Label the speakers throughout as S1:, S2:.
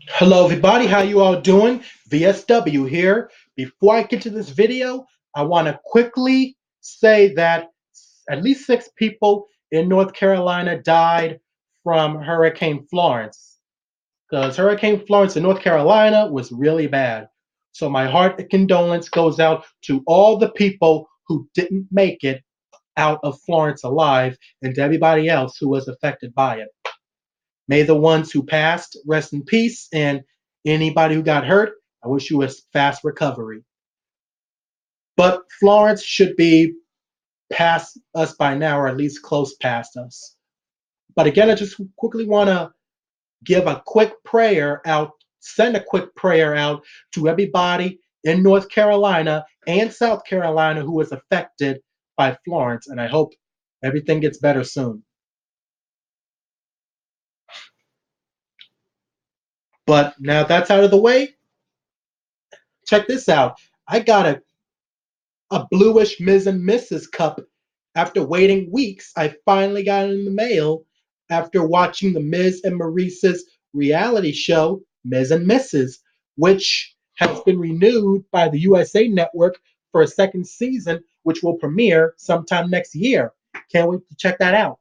S1: Hello everybody, how you all doing? VSW here. Before I get to this video, I want to quickly say that at least 6 people in North Carolina died from Hurricane Florence. Because Hurricane Florence in North Carolina was really bad. So my heart and condolence goes out to all the people who didn't make it out of Florence alive and to everybody else who was affected by it. May the ones who passed rest in peace, and anybody who got hurt, I wish you a fast recovery. But Florence should be past us by now, or at least close past us. But again, I just quickly want to give a quick prayer out, send a quick prayer out to everybody in North Carolina and South Carolina who was affected by Florence, and I hope everything gets better soon. But now that's out of the way, check this out. I got a bluish Ms. and Mrs. cup. After waiting weeks, I finally got it in the mail after watching the Ms. and Maurice's reality show, Ms. and Mrs., which has been renewed by the USA Network for a second season, which will premiere sometime next year. Can't wait to check that out.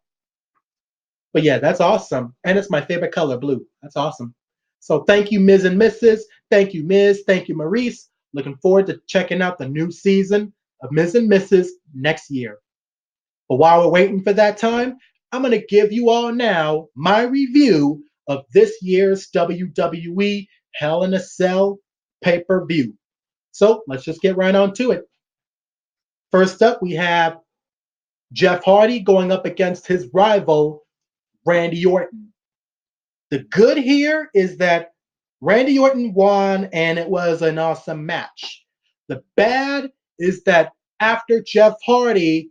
S1: But yeah, that's awesome. And it's my favorite color, blue. That's awesome. So thank you, Ms. and Mrs. Thank you, Ms. Thank you, Maurice. Looking forward to checking out the new season of Ms. and Mrs. next year. But while we're waiting for that time, I'm going to give you all now my review of this year's WWE Hell in a Cell pay-per-view. So let's just get right on to it. First up, we have Jeff Hardy going up against his rival, Randy Orton. The good here is that Randy Orton won and it was an awesome match. The bad is that after Jeff Hardy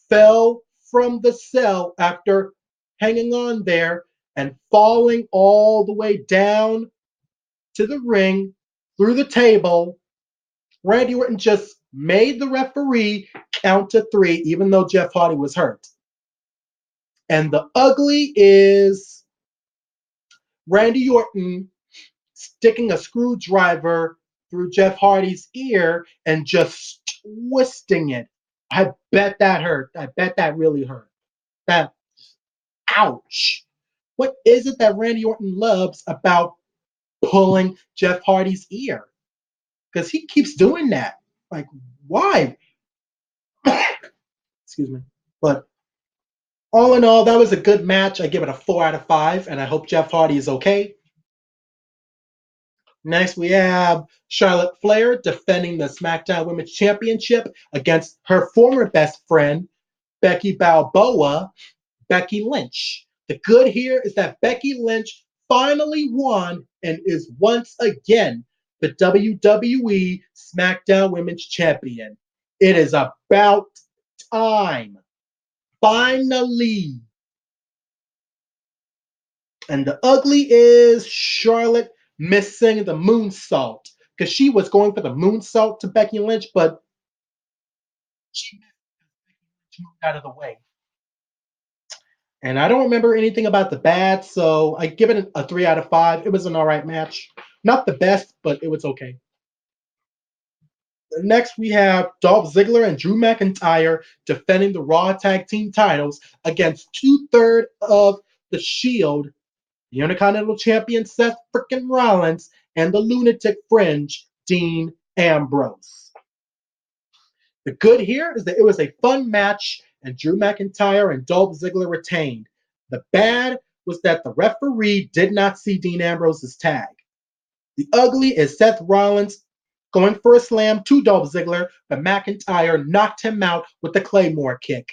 S1: fell from the cell after hanging on there and falling all the way down to the ring through the table, Randy Orton just made the referee count to 3, even though Jeff Hardy was hurt. And the ugly is Randy Orton sticking a screwdriver through Jeff Hardy's ear and just twisting it. I bet that hurt. I bet that really hurt. That, ouch. What is it that Randy Orton loves about pulling Jeff Hardy's ear? Because he keeps doing that. Like, why? Excuse me. But all in all, that was a good match. I give it a 4 out of 5, and I hope Jeff Hardy is okay. Next, we have Charlotte Flair defending the SmackDown Women's Championship against her former best friend, Becky Balboa, Becky Lynch. The good here is that Becky Lynch finally won and is once again the WWE SmackDown Women's Champion. It is about time. Finally. And the ugly is Charlotte missing the moonsault because she was going for the moonsault to Becky Lynch, but she moved out of the way. And I don't remember anything about the bad, so I give it a 3 out of 5. It was an all right match. Not the best, but it was okay. Next, we have Dolph Ziggler and Drew McIntyre defending the Raw Tag Team titles against two-thirds of the Shield, the Intercontinental Champion Seth frickin' Rollins, and the Lunatic Fringe, Dean Ambrose. The good here is that it was a fun match, and Drew McIntyre and Dolph Ziggler retained. The bad was that the referee did not see Dean Ambrose's tag. The ugly is Seth Rollins going for a slam to Dolph Ziggler, but McIntyre knocked him out with the Claymore kick.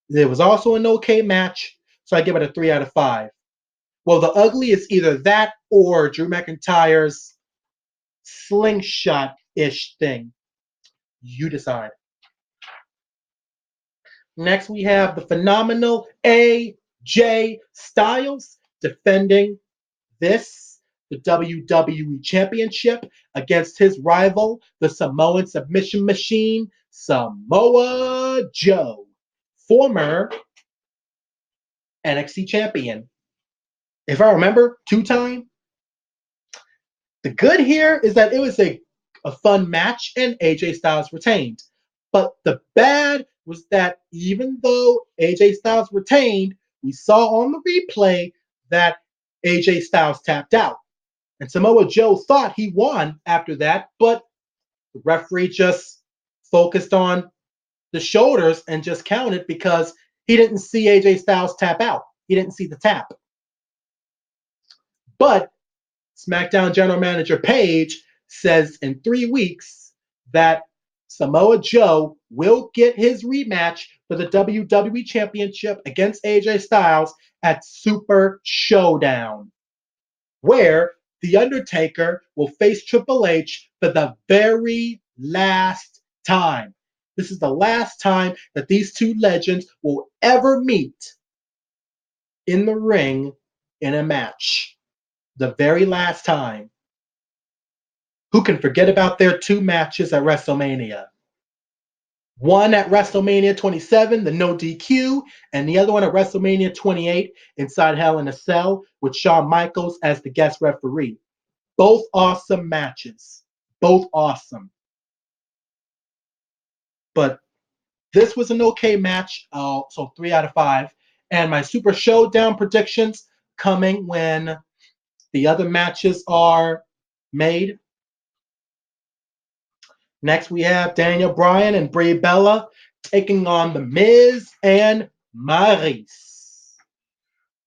S1: It was also an okay match, so I give it a 3 out of 5. Well, the ugly is either that or Drew McIntyre's slingshot-ish thing. You decide. Next, we have the phenomenal AJ Styles defending the WWE Championship against his rival, the Samoan submission machine, Samoa Joe, former NXT champion. If I remember, 2-time, The good here is that it was a fun match and AJ Styles retained. But the bad was that even though AJ Styles retained, we saw on the replay that AJ Styles tapped out. And Samoa Joe thought he won after that, but the referee just focused on the shoulders and just counted because he didn't see AJ Styles tap out. He didn't see the tap. But SmackDown General Manager Paige says in 3 weeks that Samoa Joe will get his rematch for the WWE Championship against AJ Styles at Super Showdown, where The Undertaker will face Triple H for the very last time. This is the last time that these two legends will ever meet in the ring in a match. The very last time. Who can forget about their 2 matches at WrestleMania? One at WrestleMania 27, the no DQ, and the other one at WrestleMania 28 inside Hell in a Cell with Shawn Michaels as the guest referee. Both awesome matches. Both awesome. But this was an okay match, so 3 out of 5. And my Super Showdown predictions coming when the other matches are made. Next, we have Daniel Bryan and Brie Bella taking on The Miz and Maryse.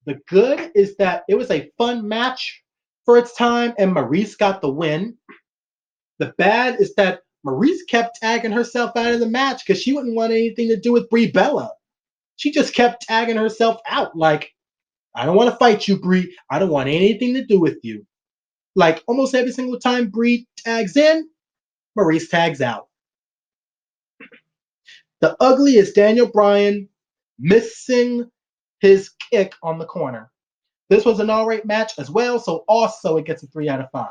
S1: The good is that it was a fun match for its time, and Maryse got the win. The bad is that Maryse kept tagging herself out of the match because she wouldn't want anything to do with Brie Bella. She just kept tagging herself out like, I don't want to fight you, Brie. I don't want anything to do with you. Like almost every single time Brie tags in, Maryse tags out. The ugly is Daniel Bryan missing his kick on the corner. This was an all-right match as well, so also it gets a 3 out of 5.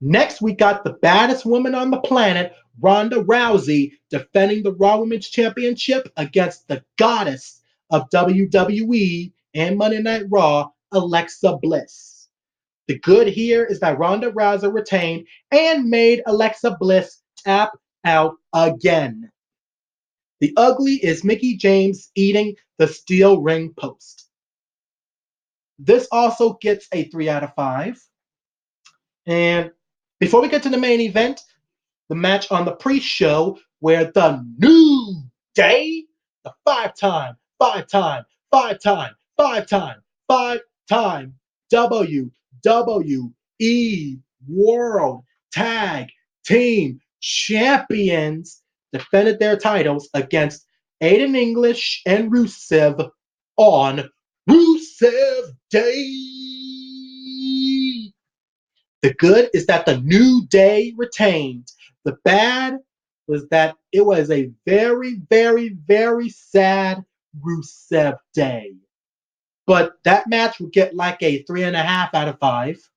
S1: Next, we got the baddest woman on the planet, Ronda Rousey, defending the Raw Women's Championship against the goddess of WWE and Monday Night Raw, Alexa Bliss. The good here is that Ronda Rousey retained and made Alexa Bliss tap out again. The ugly is Mickie James eating the steel ring post. This also gets a 3 out of 5. And before we get to the main event, the match on the pre-show where the New Day, the five-time WWE World Tag Team Champions defended their titles against Aiden English and Rusev on Rusev Day. The good is that the New Day retained. The bad was that it was a very, very, very sad Rusev Day. But that match would get like a 3.5 out of 5.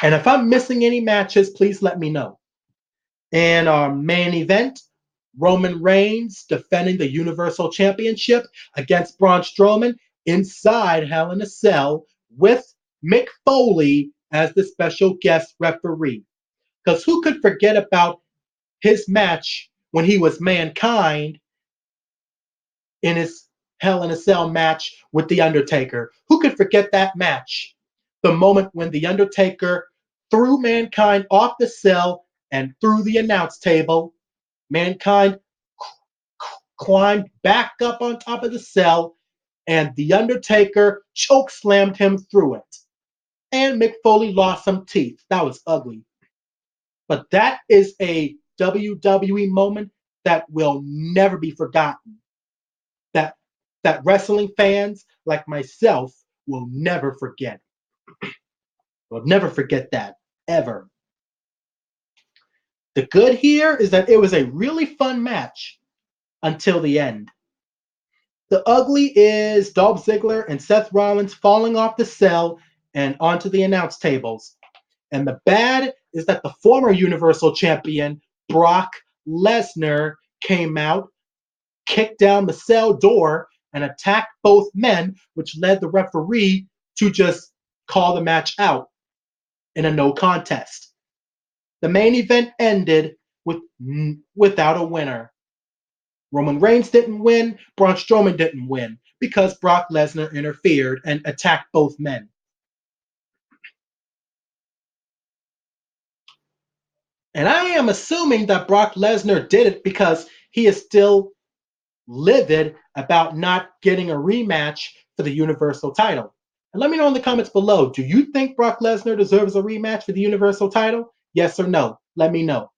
S1: And if I'm missing any matches, please let me know. And our main event, Roman Reigns defending the Universal Championship against Braun Strowman inside Hell in a Cell with Mick Foley as the special guest referee. Because who could forget about his match when he was Mankind in his Hell in a Cell match with The Undertaker? Who could forget that match? The moment when The Undertaker threw Mankind off the cell and through the announce table, Mankind climbed back up on top of the cell, and The Undertaker chokeslammed him through it. And Mick Foley lost some teeth. That was ugly. But that is a WWE moment that will never be forgotten. That wrestling fans like myself will never forget. Will never forget that, ever. The good here is that it was a really fun match until the end. The ugly is Dolph Ziggler and Seth Rollins falling off the cell and onto the announce tables. And the bad is that the former Universal Champion, Brock Lesnar, came out, kicked down the cell door, and attacked both men, which led the referee to just call the match out in a no contest. The main event ended without a winner. Roman Reigns didn't win, Braun Strowman didn't win, because Brock Lesnar interfered and attacked both men. And I am assuming that Brock Lesnar did it because he is still livid about not getting a rematch for the Universal title. And let me know in the comments below, do you think Brock Lesnar deserves a rematch for the Universal title? Yes or no? Let me know.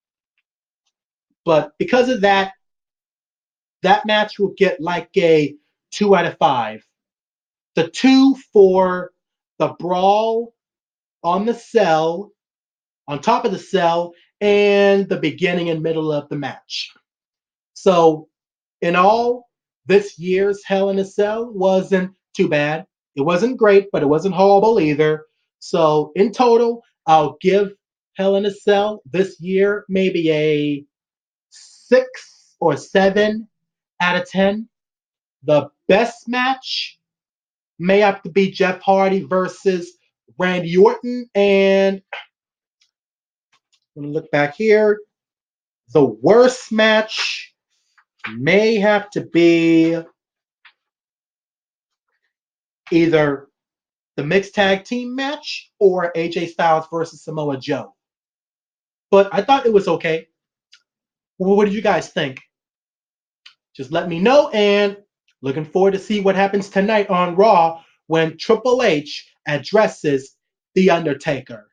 S1: But because of that, that match will get like a 2 out of 5. The 2 for the brawl on the cell, on top of the cell, and the beginning and middle of the match. So, in all, this year's Hell in a Cell wasn't too bad. It wasn't great, but it wasn't horrible either. So, in total, I'll give Hell in a Cell this year maybe a 6 or 7 out of 10. The best match may have to be Jeff Hardy versus Randy Orton. And I'm going to look back here. The worst match may have to be either the mixed tag team match or AJ Styles versus Samoa Joe. But I thought it was okay. Well, what did you guys think? Just let me know, and looking forward to see what happens tonight on Raw when Triple H addresses The Undertaker.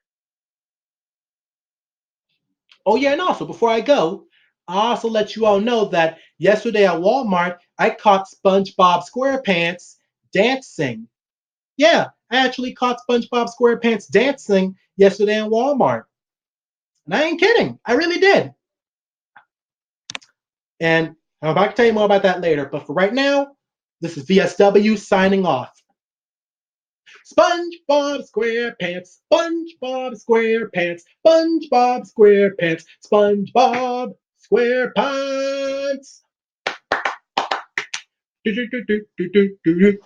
S1: Oh yeah, and also before I go, I'll also let you all know that yesterday at Walmart, I caught Spongebob Squarepants dancing. Yeah, I actually caught Spongebob Squarepants dancing yesterday in Walmart. And I ain't kidding. I really did. And I'm about to tell you more about that later. But for right now, this is VSW signing off. SpongeBob SquarePants, SpongeBob SquarePants, SpongeBob SquarePants, SpongeBob SquarePants. Do, do, do, do, do, do, do.